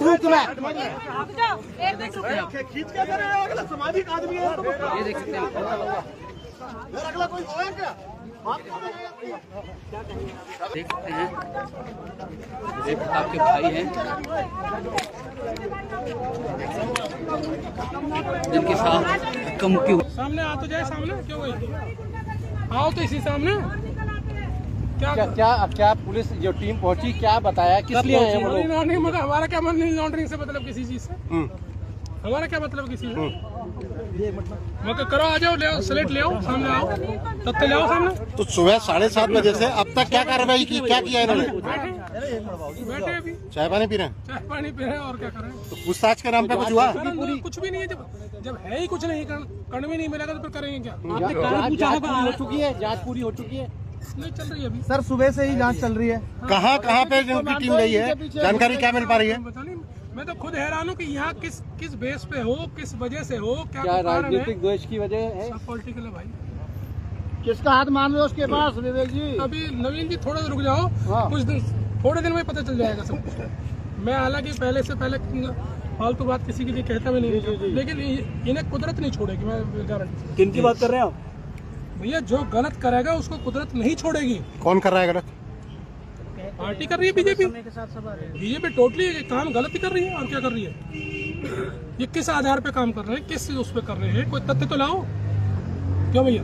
थूक में। सामाजिक आदमी है, ये देख सकते हैं अगला कोई है क्या? देख सकते हैं देव प्रताप के भाई हैं जिनके साथ कमुकी सामने आ तो जाए, सामने क्यों गई? आओ तो इसी सामने। क्या पुलिस जो टीम पहुंची, क्या बताया, किस लिए आए हैं वो लोग? मनी लॉन्ड्रिंग मतलब हमारा क्या मनी लॉन्ड्रिंग से मतलब किसी चीज से? हमारा क्या मतलब किसी से? मतलब करो, आ जाओ, ले आओ स्लेट, ले आओ, सामने आओ, तख्ते ले आओ सामने। तो सुबह 7:30 बजे से अब तक क्या कार्रवाई की, क्या किया इन्होंने? बैठे अभी चाय पानी पी रहे हैं? चाय पानी पी रहे हैं और क्या करें? तो पूछताछ के नाम पे कुछ हुआ? कुछ भी नहीं है। जब है ही कुछ नहीं, कर्ण भी नहीं मिलेगा तो फिर करेंगे क्या? जांच पूरी हो चुकी है, जांच पूरी हो चुकी है। नहीं चल रही है अभी सर, सुबह से ही जांच चल रही है। कहाँ पे उनकी टीम गई है, जानकारी क्या मिल पा रही है? पता नहीं, मैं तो खुद हैरान हूँ कि यहाँ किस बेस पे हो, किस वजह से हो, क्या राजनीतिक द्वेष की वजह है? सब पॉलिटिकल है भाई। किसका हाथ मान रहे हो उसके पास विवेक जी? अभी नवीन जी थोड़ा रुक जाओ, कुछ दिन, थोड़े दिन में पता चल जाएगा सब कुछ। मैं हालांकि पहले फालतू बात किसी के लिए कहता भी नहीं, लेकिन इन्हें कुदरत नहीं छोड़ेगी। मैं गारंटी। किन की बात कर रहे हैं आप? भैया जो गलत करेगा उसको कुदरत नहीं छोड़ेगी। कौन कर रहा है गलत? पार्टी कर रही है बीजेपी टोटली काम गलत ही कर रही है। और क्या कर रही है? ये किस आधार पे काम कर रहे हैं, किस उस पे कर रहे हैं? कोई तथ्य तो लाओ। क्यों भैया?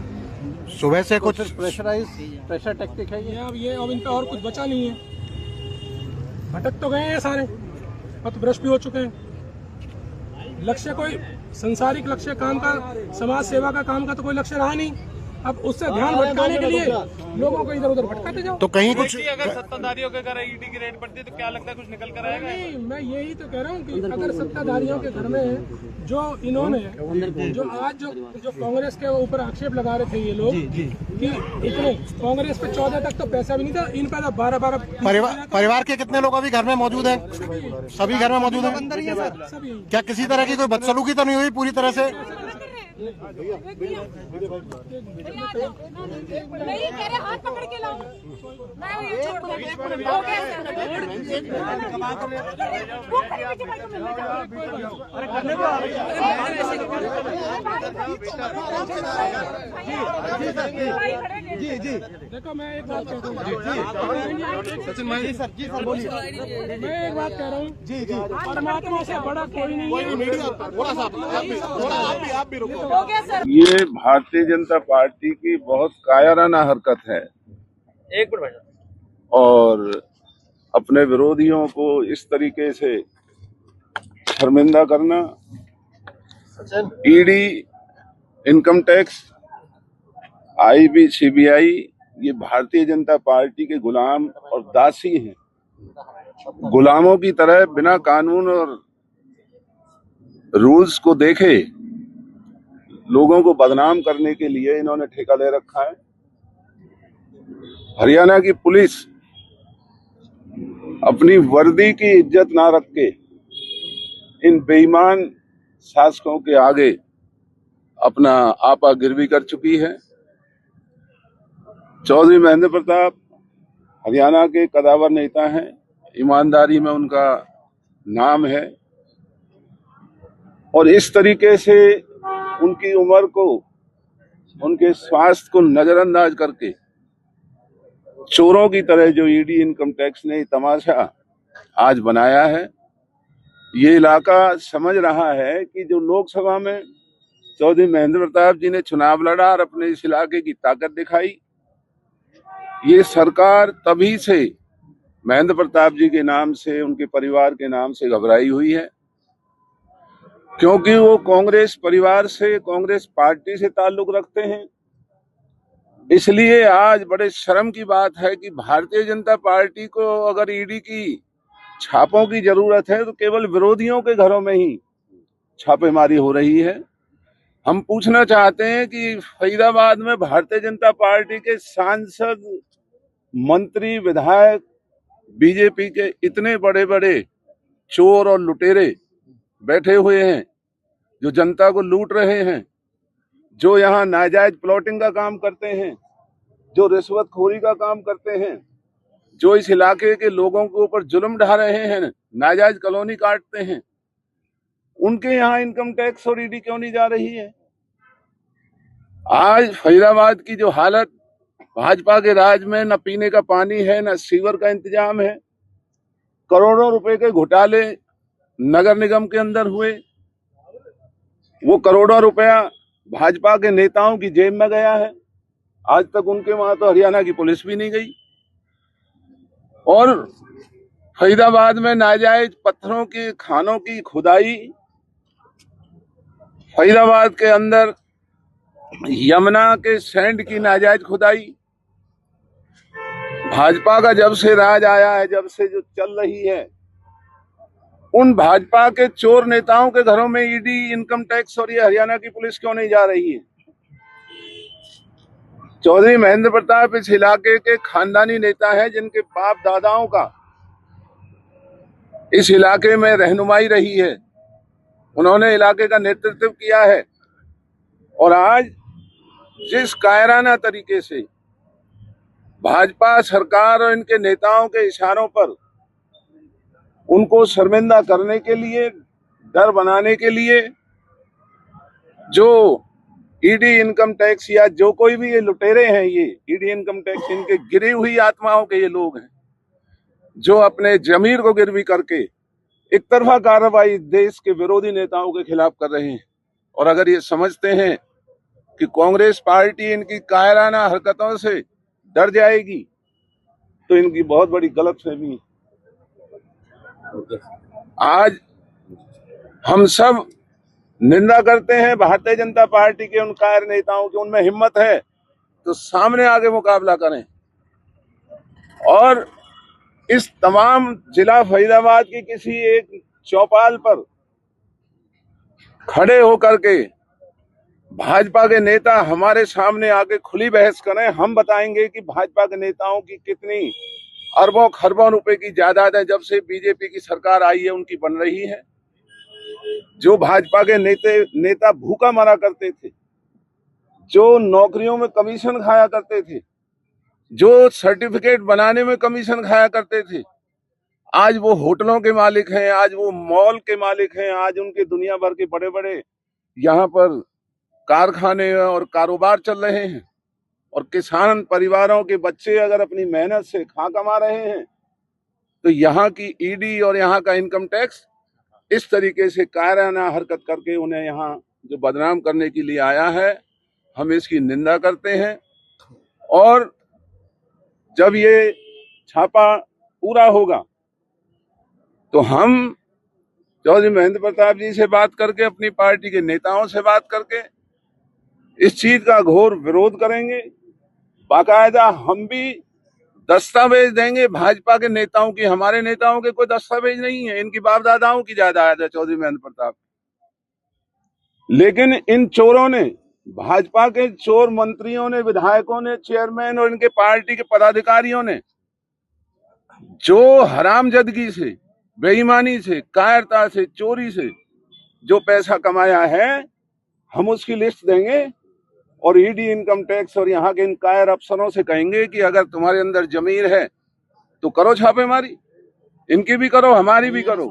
सुबह से कुछ प्रेशर टैक्टिक है ये? अब इन पे और कुछ बचा नहीं है। भटक तो गए हैं सारे, पथभ्रष्ट भी हो चुके हैं। लक्ष्य कोई संसारिक लक्ष्य काम का, समाज सेवा का काम का तो कोई लक्ष्य रहा नहीं। अब उससे ध्यान भटकाने के लिए लोगों को इधर उधर भटकाते जाओ। तो कहीं कुछ अगर सत्ताधारियों के घर ईडी की रेड पड़ती है तो क्या लगता है कुछ निकल कर आएगा? नहीं, मैं यही तो कह रहा हूँ कि अगर सत्ताधारियों के घर में जो इन्होंने जो आज जो कांग्रेस के ऊपर आक्षेप लगा रहे थे ये लोग कि इतने कांग्रेस पे 14 तक तो पैसा भी नहीं था, इन पर 12 परिवार के कितने लोग अभी घर में मौजूद हैं? सभी घर में मौजूद हैं? क्या किसी तरह की कोई बदसलूकी तो नहीं हुई पूरी तरह से? नहीं कह रहे हाथ पकड़ के लाओ, मैं ये छोड़ दूं। हो गया जी जी देखो, मैं एक बात कहता हूँ। मैं एक बात कह रहा हूँ जी जी परमात्मा से बड़ा कोई नहीं है। ये भारतीय जनता पार्टी की बहुत कायराना हरकत है और अपने विरोधियों को इस तरीके से शर्मिंदा करना। ED, income tax, IB, CBI ये भारतीय जनता पार्टी के गुलाम और दासी हैं। गुलामों की तरह बिना कानून और रूल्स को देखे लोगों को बदनाम करने के लिए इन्होंने ठेका ले रखा है। हरियाणा की पुलिस अपनी वर्दी की इज्जत ना रख के इन बेईमान शासकों के आगे अपना आपा गिरवी कर चुकी है। चौधरी महेंद्र प्रताप हरियाणा के कदावर नेता हैं, ईमानदारी में उनका नाम है और इस तरीके से उनकी उम्र को, उनके स्वास्थ्य को नजरअंदाज करके चोरों की तरह जो ईडी, इनकम टैक्स ने तमाशा आज बनाया है। ये इलाका समझ रहा है कि जो लोकसभा में चौधरी महेंद्र प्रताप जी ने चुनाव लड़ा और अपने इस इलाके की ताकत दिखाई, ये सरकार तभी से महेंद्र प्रताप जी के नाम से, उनके परिवार के नाम से घबराई हुई है, क्योंकि वो कांग्रेस परिवार से, कांग्रेस पार्टी से ताल्लुक रखते हैं। इसलिए आज बड़े शर्म की बात है कि भारतीय जनता पार्टी को अगर ईडी की छापों की जरूरत है तो केवल विरोधियों के घरों में ही छापेमारी हो रही है। हम पूछना चाहते हैं कि फरीदाबाद में भारतीय जनता पार्टी के सांसद, मंत्री, विधायक, बीजेपी के इतने बड़े बड़े चोर और लुटेरे बैठे हुए हैं जो जनता को लूट रहे हैं, जो यहाँ नाजायज प्लॉटिंग का काम करते हैं, जो रिश्वतखोरी का काम करते हैं, जो इस इलाके के लोगों के ऊपर जुल्म ढा रहे हैं, नाजायज कॉलोनी काटते हैं, उनके यहाँ इनकम टैक्स और ईडी क्यों नहीं जा रही है? आज फरीदाबाद की जो हालत, भाजपा के राज में न पीने का पानी है, न सीवर का इंतजाम है, करोड़ों रुपए के घोटाले नगर निगम के अंदर हुए, वो करोड़ों रुपया भाजपा के नेताओं की जेब में गया है। आज तक उनके वहां तो हरियाणा की पुलिस भी नहीं गई। और फरीदाबाद में नाजायज पत्थरों की खानों की खुदाई, फरीदाबाद के अंदर यमुना के सैंड की नाजायज खुदाई, भाजपा का जब से राज आया है, जब से जो चल रही है, उन भाजपा के चोर नेताओं के घरों में ईडी, इनकम टैक्स और ये हरियाणा की पुलिस क्यों नहीं जा रही है? चौधरी महेंद्र प्रताप इस इलाके के खानदानी नेता हैं, जिनके बाप दादाओं का इस इलाके में रहनुमाई रही है। उन्होंने इलाके का नेतृत्व किया है। और आज जिस कायराना तरीके से भाजपा सरकार और इनके नेताओं के इशारों पर उनको शर्मिंदा करने के लिए, डर बनाने के लिए, जो ईडी इनकम टैक्स या जो कोई भी ये लुटेरे हैं, ये ईडी इनकम टैक्स इनके गिरी हुई आत्माओं के ये लोग हैं, जो अपने जमीर को गिरवी करके एक तरफा कार्रवाई देश के विरोधी नेताओं के खिलाफ कर रहे हैं। और अगर ये समझते हैं कि कांग्रेस पार्टी इनकी कायराना हरकतों से डर जाएगी, तो इनकी बहुत बड़ी गलतफहमी है। आज हम सब निंदा करते हैं भारतीय जनता पार्टी के उन कायर नेताओं की। उनमें हिम्मत है तो सामने आगे मुकाबला करें और इस तमाम जिला फरीदाबाद की किसी एक चौपाल पर खड़े होकर के भाजपा के नेता हमारे सामने आके खुली बहस करें। हम बताएंगे कि भाजपा के नेताओं की कितनी अरबों खरबों रुपए की जायदाद है, जब से बीजेपी की सरकार आई है उनकी बन रही है। जो भाजपा के नेता भूखा मरा करते थे, जो नौकरियों में कमीशन खाया करते थे, जो सर्टिफिकेट बनाने में कमीशन खाया करते थे, आज वो होटलों के मालिक हैं, आज वो मॉल के मालिक हैं, आज उनके दुनिया भर के बड़े बड़े यहाँ पर कारखाने और कारोबार चल रहे हैं। और किसान परिवारों के बच्चे अगर अपनी मेहनत से खा कमा रहे हैं, तो यहाँ की ईडी और यहाँ का इनकम टैक्स इस तरीके से कायराना हरकत करके उन्हें यहाँ जो बदनाम करने के लिए आया है, हम इसकी निंदा करते हैं। और जब ये छापा पूरा होगा तो हम चौधरी महेंद्र प्रताप जी से बात करके, अपनी पार्टी के नेताओं से बात करके इस चीज का घोर विरोध करेंगे। बाकायदा हम भी दस्तावेज देंगे भाजपा के नेताओं की। हमारे नेताओं के कोई दस्तावेज नहीं है, इनकी बाप दादाओं की जायदाद है चौधरी महेंद्र प्रताप। लेकिन इन चोरों ने, भाजपा के चोर मंत्रियों ने, विधायकों ने, चेयरमैन और इनके पार्टी के पदाधिकारियों ने जो हरामजदगी से, बेईमानी से, कायरता से, चोरी से जो पैसा कमाया है, हम उसकी लिस्ट देंगे। और ईडी, इनकम टैक्स और यहाँ के इन कायर अफसरों से कहेंगे कि अगर तुम्हारे अंदर जमीर है तो करो छापेमारी, इनकी भी करो, हमारी भी करो।